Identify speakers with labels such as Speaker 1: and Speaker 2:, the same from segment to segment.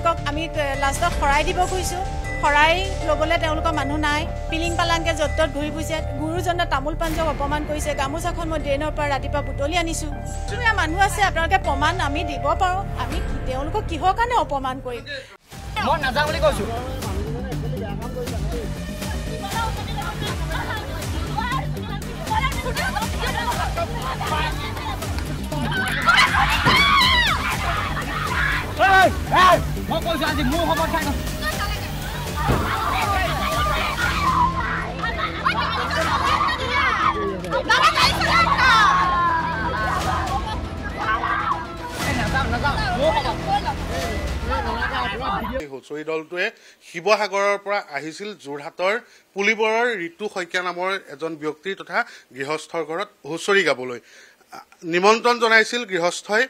Speaker 1: তেওঁলোকক আমি লাষ্টত শৰাই দিব খুজিছোঁ শৰাই ল'বলৈ তেওঁলোকৰ মানুহ নাই পিলিং পালাংকে য'ত ত'ত ঘূৰি ফুৰিছে গুৰুজনে তামোল পাণক অপমান কৰিছে গামোচাখন মই ড্ৰেইনৰ পৰা ৰাতিপুৱা বুটলি আনিছোঁ মানুহ আছে আপোনালোকে প্ৰমাণ আমি দিব পাৰোঁ আমি তেওঁলোকক কিহৰ কাৰণে অপমান কৰিম
Speaker 2: মই নাযাওঁ বুলি কৈছোঁ মই কৈছোঁ আজি মোৰ খবৰ খাই
Speaker 3: হুঁচৰি দলটোৱে শিৱসাগৰৰ পৰা আহিছিল যোৰহাটৰ পুলিবৰৰ ঋতু শইকীয়া নামৰ এজন ব্যক্তিৰ তথা গৃহস্থৰ ঘৰত হুঁচৰি গাবলৈ নিমন্ত্ৰণ জনাইছিল গৃহস্থই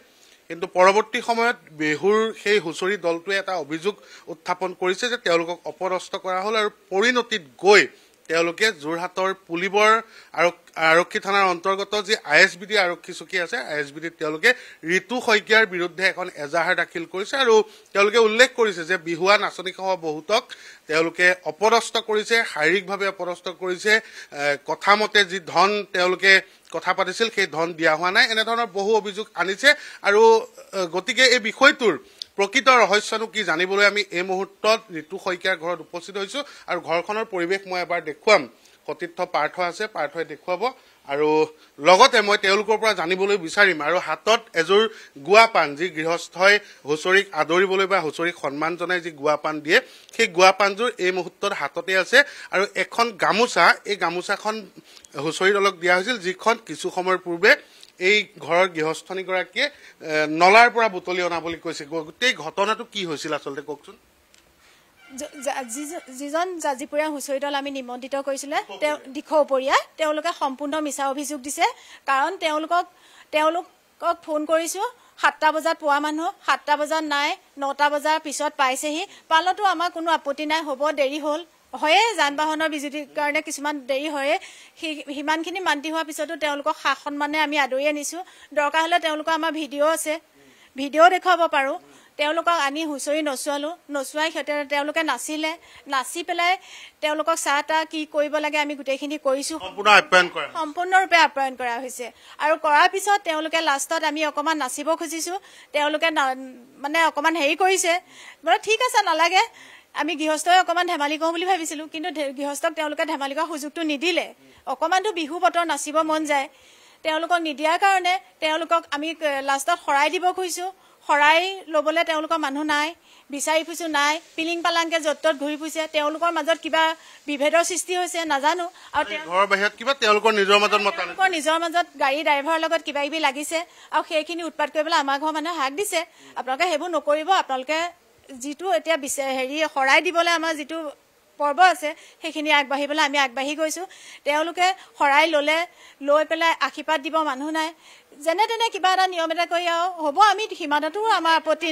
Speaker 3: কিন্তু পৰৱৰ্তী সময়ত বিহুৰ সেই হুঁচৰি দলটোৱে এটা অভিযোগ উত্থাপন কৰিছে যে তেওঁলোকক অপদস্থ কৰা হ'ল আৰু পৰিণতিত গৈ তেওঁলোকে যোৰহাটৰ পুলিবৰ আৰক্ষী থানাৰ অন্তৰ্গত যি ISBD আৰক্ষী চকী আছে ISBDত তেওঁলোকে ঋতু শইকীয়াৰ বিৰুদ্ধে এখন এজাহাৰ দাখিল কৰিছে আৰু তেওঁলোকে উল্লেখ কৰিছে যে বিহুৱা নাচনীসহ বহুতক তেওঁলোকে অপদস্থ কৰিছে শাৰীৰিকভাৱে অপদস্থ কৰিছে কথামতে যি ধন তেওঁলোকে কথা পাতিছিল সেই ধন দিয়া হোৱা নাই এনেধৰণৰ বহু অভিযোগ আনিছে আৰু গতিকে এই বিষয়টোৰ প্ৰকৃত ৰহস্যনো কি জানিবলৈ আমি এই মুহূৰ্তত ঋতু শইকীয়াৰ ঘৰত উপস্থিত হৈছো আৰু ঘৰখনৰ পৰিৱেশ মই এবাৰ দেখুৱাম সতীৰ্থ পাৰ্থ আছে পাৰ্থই দেখুৱাব আৰু লগতে মই তেওঁলোকৰ পৰা জানিবলৈ বিচাৰিম আৰু হাতত এযোৰ গুৱা পাণ যি গৃহস্থই হুঁচৰিক আদৰিবলৈ বা হুঁচৰিক সন্মান জনাই যি গুৱা পাণ দিয়ে সেই গুৱা পাণযোৰ এই মুহূৰ্তত হাততে আছে আৰু এখন গামোচা এই গামোচাখন হুঁচৰি দলক দিয়া হৈছিল যিখন কিছু সময়ৰ পূৰ্বে এই ঘৰৰ গৃহস্থনীগৰাকীয়ে নলাৰ পৰা বুটলি অনা বুলি কৈছে গোটেই ঘটনাটো কি হৈছিল আচলতে কওকচোন
Speaker 1: যিজন জাজিপুৰীয়া হুঁচৰি দল আমি নিমন্ত্ৰিত কৰিছিলে দিখৌপৰীয়া তেওঁলোকে সম্পূৰ্ণ মিছা অভিযোগ দিছে কাৰণ তেওঁলোকক ফোন কৰিছোঁ 7টা বজাত পোৱা মানুহ 7টা বজাত নাই 9টা বজাৰ পিছত পাইছেহি পালতো আমাৰ কোনো আপত্তি নাই হ'ব দেৰি হ'ল হয়ে যান বাহনৰ বিজুতিৰ কাৰণে কিছুমান দেৰি হয়ে সিমানখিনি মান্তি হোৱাৰ পিছতো তেওঁলোকক সন্মানে আমি আদৰি আনিছোঁ দৰকাৰ হ'লে তেওঁলোকৰ আমাৰ ভিডিঅ' আছে ভিডিঅ' দেখুৱাব পাৰোঁ তেওঁলোকক আনি হুঁচৰি নচুৱাই তেওঁলোকে নাচি পেলাই তেওঁলোকক চাহ তাহ কি কৰিব লাগে আমি গোটেইখিনি কৰিছোঁ সম্পূৰ্ণৰূপে আপ্যায়ন কৰা হৈছে আৰু কৰাৰ পিছত তেওঁলোকে লাষ্টত আমি অকণমান নাচিব খুজিছোঁ তেওঁলোকে মানে অকণমান হেৰি কৰিছে বোলে ঠিক আছে নালাগে আমি গৃহস্থই অকণমান ধেমালি কৰোঁ বুলি ভাবিছিলোঁ কিন্তু গৃহস্থক তেওঁলোকে ধেমালি কৰা সুযোগটো নিদিলে অকণমানতো বিহু বতৰ নাচিব মন যায় তেওঁলোকক নিদিয়াৰ কাৰণে তেওঁলোকক আমি লাষ্টত শৰাই দিব খুজিছোঁ শৰাই ল'বলৈ তেওঁলোকৰ মানুহ নাই বিচাৰি ফুৰিছোঁ নাই পিলিং পালাংকে য'ত ত'ত ঘূৰি ফুৰিছে তেওঁলোকৰ মাজত কিবা বিভেদৰ সৃষ্টি হৈছে নাজানো আৰু
Speaker 3: ঘৰৰ বাহিৰত কিবা তেওঁলোকৰ নিজৰ
Speaker 1: মাজত গাড়ী ড্ৰাইভাৰৰ লগত কিবা কিবি লাগিছে আৰু সেইখিনি উৎপাত কৰিবলৈ আমাৰ ঘৰৰ মানুহে হাক দিছে আপোনালোকে সেইবোৰ নকৰিব আপোনালোকে যিটো এতিয়া হেৰি শৰাই দিবলৈ আমাৰ যিটো পৰ্ব আছে সেইখিনি আগবাঢ়িবলৈ আমি আগবাঢ়ি গৈছোঁ তেওঁলোকে শৰাই লৈ পেলাই আশীৰ্বাদ দিব মানুহ নাই যেনে তেনে কিবা এটা নিয়ম এটা কৰি আৰু হ'ব আমি সীমানতো আমাৰ আপত্তি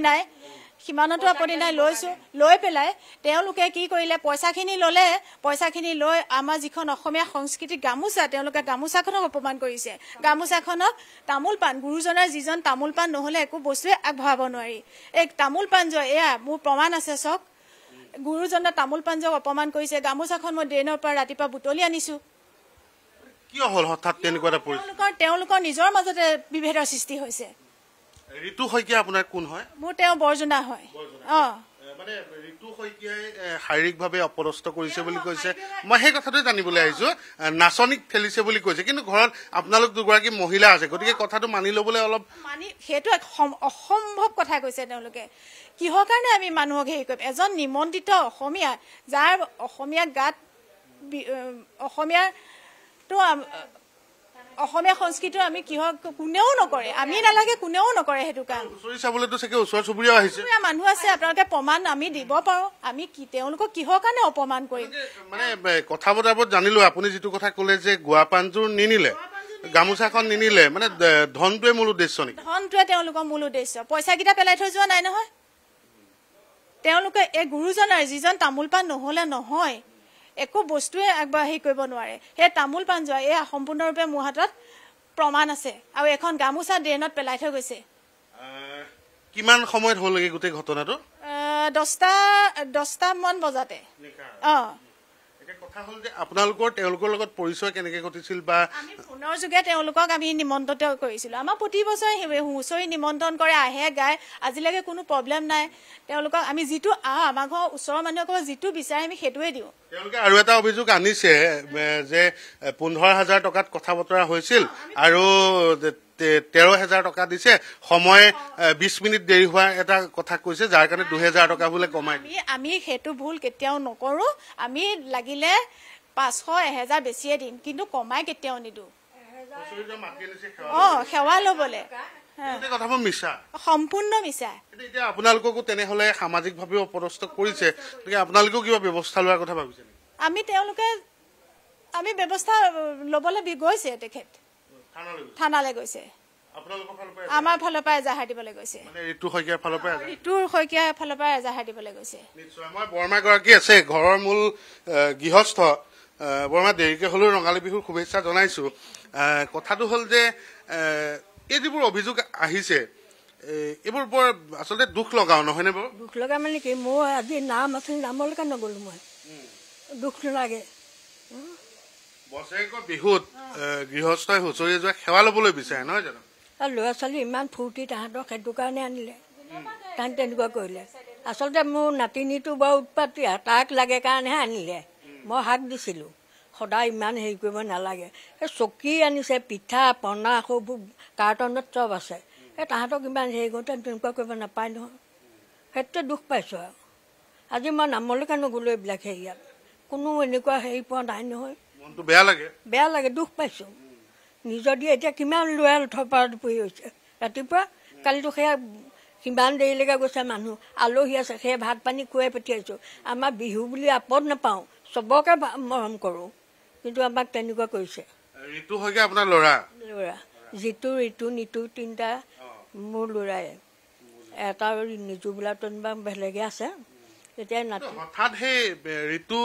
Speaker 1: নাই লৈছোঁ লৈ পেলাই তেওঁলোকে কি কৰিলে পইচাখিনি লৈ আমাৰ যিখন অসমীয়া সংস্কৃতিক গামোচা তেওঁলোকে গামোচাখনক অপমান কৰিছে গামোচাখনক তামোল পাণ গুৰুজনাৰ যিজন তামোল পাণ নহ'লে একো বস্তুৱে আগবঢ়াব নোৱাৰি এই তামোল পাণযোৰ এয়া মোৰ প্ৰমাণ আছে চাওক গুৰুজনে তামোল পাণক অপমান কৰিছে গামোচাখন মই ড্ৰেইনৰ পৰা ৰাতিপুৱা বুটলি আনিছোঁ
Speaker 3: কিয় হ'ল হঠাৎ তেনেকুৱা এটা পৰিস্থিতি
Speaker 1: তেওঁলোকৰ নিজৰ মাজতে বিভেদৰ সৃষ্টি হৈছে
Speaker 3: ঋতু শইকীয়া আপোনাৰ কোন হয়
Speaker 1: মোৰ তেওঁ বৰজনা হয়
Speaker 3: মানে ঋতু শইকীয়াই শাৰীৰিকভাৱে অপদস্থ কৰিছে বুলি কৈছে মই সেই কথাটোৱে জানিবলৈ আহিছোঁ নাচনীক ঠেলিছে বুলি কৈছে কিন্তু ঘৰত আপোনালোক দুগৰাকী মহিলা আছে গতিকে কথাটো মানি ল'বলৈ অলপ
Speaker 1: সেইটো অসম্ভৱ কথা কৈছে তেওঁলোকে কিহৰ কাৰণে আমি মানুহক হেৰি কৰিম এজন নিমন্ত্ৰিত অসমীয়া যাৰ অসমীয়া গাত অসমীয়া সংস্কৃতি আমি কিহৰ কোনেও নকৰে আমি নালাগে কোনেও নকৰে সেইটো কাম
Speaker 3: হুঁচৰি চাবলৈতো চাগে ওচৰ চুবুৰীয়াও আহিছে
Speaker 1: মানুহ আছে আপোনালোকে প্ৰমাণ আমি দিব পাৰোঁ আমি তেওঁলোকক কিহৰ কাৰণে অপমান কৰিম
Speaker 3: মানে কথা বতৰাবোৰত জানিলো আপুনি যিটো কথা ক'লে যে গুৱা পাণযোৰ নিনিলে গামোচাখন নিনিলে মানে ধনটোৱে মূল উদ্দেশ্য নেকি
Speaker 1: ধনটোৱে তেওঁলোকৰ মূল উদ্দেশ্য পইচাকেইটা পেলাই থৈ যোৱা নাই নহয় তেওঁলোকে এই গুৰুজনাৰ যিজন তামোল পাণ নহ'লে নহয় একো বস্তুৱে আগবাঢ়ি কৰিব নোৱাৰে সেই তামোল পাণ যোৱা এয়া সম্পূৰ্ণৰূপে মোৰ হাতত প্ৰমাণ আছে আৰু এখন গামোচা ড্ৰেইনত পেলাই থৈ গৈছে
Speaker 3: কিমান সময়ত হ'লগে গোটেই ঘটনাটো
Speaker 1: 10টা মান বজাতে
Speaker 3: এতিয়া কথা হ'ল যে তেওঁলোকৰ লগত পৰিচয় কেনেকে ঘটিছিল বা
Speaker 1: আমি ফোনৰ যোগে তেওঁলোকক আমি নিমন্ত্ৰিত কৰিছিলো আমাৰ প্ৰতি বছৰে হুঁচৰি নিমন্ত্ৰণ কৰে আহে গায় আজিলৈকে কোনো প্ৰব্লেম নাই তেওঁলোকক আমি যিটো আমাৰ ঘৰৰ ওচৰৰ মানুহক যিটো বিচাৰে আমি সেইটোৱে দিওঁ
Speaker 3: তেওঁলোকে আৰু এটা অভিযোগ আনিছে যে 15,000 টকাত কথা বতৰা হৈছিল আৰু 13,000 টকা দিছে সময় 20 মিনিট দেৰি হোৱা এটা কথা কৈছে যাৰ কাৰণে 2,000 টকা বোলে কমাই
Speaker 1: আমি সেইটো ভুল কেতিয়াও নকৰো আমি লাগিলে 500-1,000 বেছিয়ে দিম কিন্তু কমাই কেতিয়াও নিদো সেৱা লবলে
Speaker 3: কথাবোৰ মিছা
Speaker 1: সম্পূৰ্ণ মিছা
Speaker 3: এতিয়া আপোনালোককো তেনেহলে সামাজিকভাৱে অপদস্থ কৰিছে গতিকে আপোনালোকেও কিবা ব্যৱস্থা লোৱাৰ কথা ভাবিছে
Speaker 1: আমি ব্যৱস্থা লবলৈ গৈছে তেখেত থানালৈ গৈছে আমাৰ ফালৰ পৰা এজাহাৰ দিবলৈ গৈছে
Speaker 3: ঋতু শইকীয়াৰ ফালৰ
Speaker 1: পৰা এজাহাৰ দিবলৈ গৈছে
Speaker 3: নিশ্চয় আমাৰ বৰমাগৰাকী আছে ঘৰৰ মূল গৃহস্থ বৰমা দেৰিকে হলেও ৰঙালী বিহুৰ শুভেচ্ছা জনাইছো কথাটো হ'ল যে এই যিবোৰ অভিযোগ আহিছে এইবোৰ বৰ আচলতে দুখ লগাও নহয়নে বাৰু
Speaker 4: দুখ লগা মানে কি মোৰ আজি নাম আছিল নামলৈকে নগলো মই দুখ নালাগে
Speaker 3: বছৰেকৰ বিহুত গৃহস্থই হুঁচৰি যোৱা সেৱা লবলৈ বিচাৰে নহয় জানো
Speaker 4: ল'ৰা ছোৱালী ইমান ফূৰ্তি তাহাঁতক সেইটো কাৰণে আনিলে তাহাঁতে তেনেকুৱা কৰিলে আচলতে মোৰ নাতিনীটো বৰ উৎপাতীয়া তাক লাগে কাৰণেহে আনিলে মই হাক দিছিলোঁ সদায় ইমান হেৰি কৰিব নালাগে সেই চকী আনিছে পিঠা পনা সৌবোৰ কাৰ্টনত চব আছে এই তাহাঁতক ইমান হেৰি কৰোঁতে তেনেকুৱা কৰিব নাপায় নহয় সেইটোতে দুখ পাইছোঁ আৰু আজি মই নামলৈকে নগ'লো এইবিলাক হেৰিয়াত কোনো এনেকুৱা হেৰি পোৱা নাই নহয়
Speaker 3: মনটো বেয়া লাগে
Speaker 4: দুখ পাইছোঁ নিজৰ দিয়ে এতিয়া কিমান ল'ৰা থপাত পৰি হৈছে ৰাতিপুৱা কালিতো সেয়া কিমান দেৰিলৈকে গৈছে মানুহ আলহী আছে সেয়া ভাত পানী খুৱাই পঠিয়াইছোঁ আমাৰ বিহু বুলি আপদ নাপাওঁ চবকে মৰম কৰোঁ কিন্তু আমাক তেনেকুৱা কৰিছে
Speaker 3: ঋতু শইকীয়া আপোনাৰ ল'ৰা
Speaker 4: যিটো ঋতু নিতু 3টা মোৰ ল'ৰাই এটা নিজু বোলা যেনিবা বেলেগে আছে এতিয়া
Speaker 3: হঠাৎ সেই ঋতু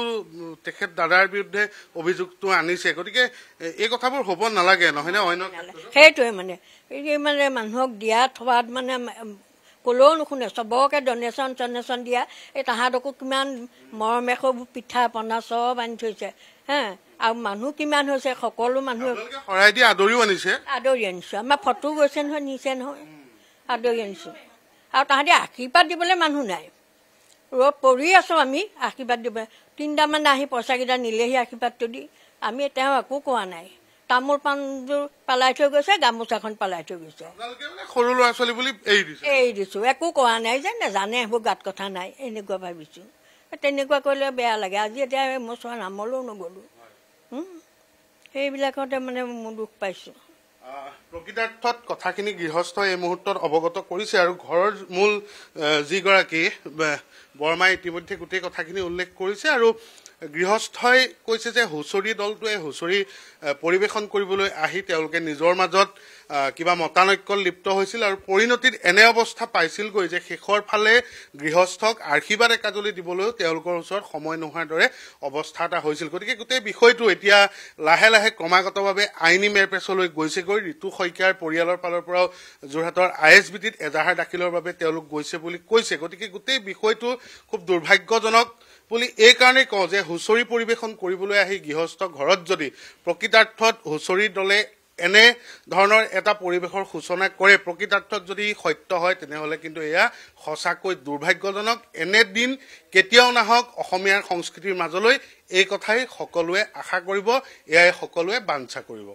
Speaker 3: তেখেত দাদাৰ বিৰুদ্ধে অভিযোগটো আনিছে গতিকে এই কথাবোৰ হ'ব নালাগে নহয়নে অন্য
Speaker 4: সেইটোৱে মানে মানুহক দিয়া থোৱাত মানে ক'লেও নুশুনে চবকে ডনেশ্যন দিয়া এই তাহাঁতকো কিমান মৰমে সৌবোৰ পিঠা পনা চব আনি থৈছে আৰু মানুহ কিমান হৈছে সকলো মানুহ
Speaker 3: শৰাই দি আদৰিও
Speaker 4: আদৰি আনিছো আমাৰ ফটো গৈছে নহয় নিছে নহয় আদৰি আনিছো আৰু তাহাঁতি আশীৰ্বাদ দিবলৈ মানুহ নাই ৰ'দ পৰি আছো আমি আশীৰ্বাদ দিব 3টামান আহি পইচাকেইটা নিলেহি আশীৰ্বাদটো দি আমি তেওঁ একো কোৱা নাই তামোল পাণযোৰ পেলাই থৈ গৈছে গামোচাখন পেলাই থৈ গৈছে
Speaker 3: সৰু ল'ৰা ছোৱালী বুলি
Speaker 4: এৰি দিছো একো কোৱা নাই যে নাজানে সেইবোৰ গাত কথা নাই এনেকুৱা ভাবিছো তেনেকুৱা কৰিলে বেয়া লাগে আজি এতিয়া মই চোৱা নামলৈও নগলো সেইবিলাকতে মানে মই দুখ পাইছো
Speaker 3: প্ৰকৃতাৰ্থত কথাখিনি গৃহস্থই এই মুহূৰ্তত অৱগত কৰিছে আৰু ঘৰৰ মূল যিগৰাকী বৰমাই ইতিমধ্যে গোটেই কথাখিনি উল্লেখ কৰিছে আৰু গৃহস্থই কৈছে যে হুঁচৰি দলটোৱে হুঁচৰি পৰিৱেশন কৰিবলৈ আহি তেওঁলোকে নিজৰ মাজত কিবা মতানৈক্যত লিপ্ত হৈছিল আৰু পৰিণতিত এনে অৱস্থা পাইছিলগৈ যে শেষৰ ফালে গৃহস্থক আশীৰ্বাদ একাজলি দিবলৈও তেওঁলোকৰ ওচৰত সময় নোহোৱাৰ দৰে অৱস্থা এটা হৈছিল গতিকে গোটেই বিষয়টো এতিয়া লাহে লাহে ক্ৰমাগতভাৱে আইনী মেৰপেচলৈ গৈছেগৈ ঋতু শইকীয়াৰ পৰিয়ালৰ ফালৰ পৰাও যোৰহাটৰ ISBTত এজাহাৰ দাখিলৰ বাবে তেওঁলোক গৈছে বুলি কৈছে গতিকে গোটেই বিষয়টো খুব দুৰ্ভাগ্যজনক বুলি এই কাৰণেই কওঁ যে হুঁচৰি পৰিৱেশন কৰিবলৈ আহি গৃহস্থ ঘৰত যদি প্ৰকৃতাৰ্থত হুঁচৰি দলে এনে ধৰণৰ এটা পৰিৱেশৰ সূচনা কৰে প্ৰকৃতাৰ্থত যদি সত্য হয় তেনেহলে কিন্তু এয়া সঁচাকৈ দুৰ্ভাগ্যজনক এনে দিন কেতিয়াও নাহক অসমীয়াৰ সংস্কৃতিৰ মাজলৈ এই কথাই সকলোৱে আশা কৰিব এয়াই সকলোৱে বাঞ্ছা কৰিব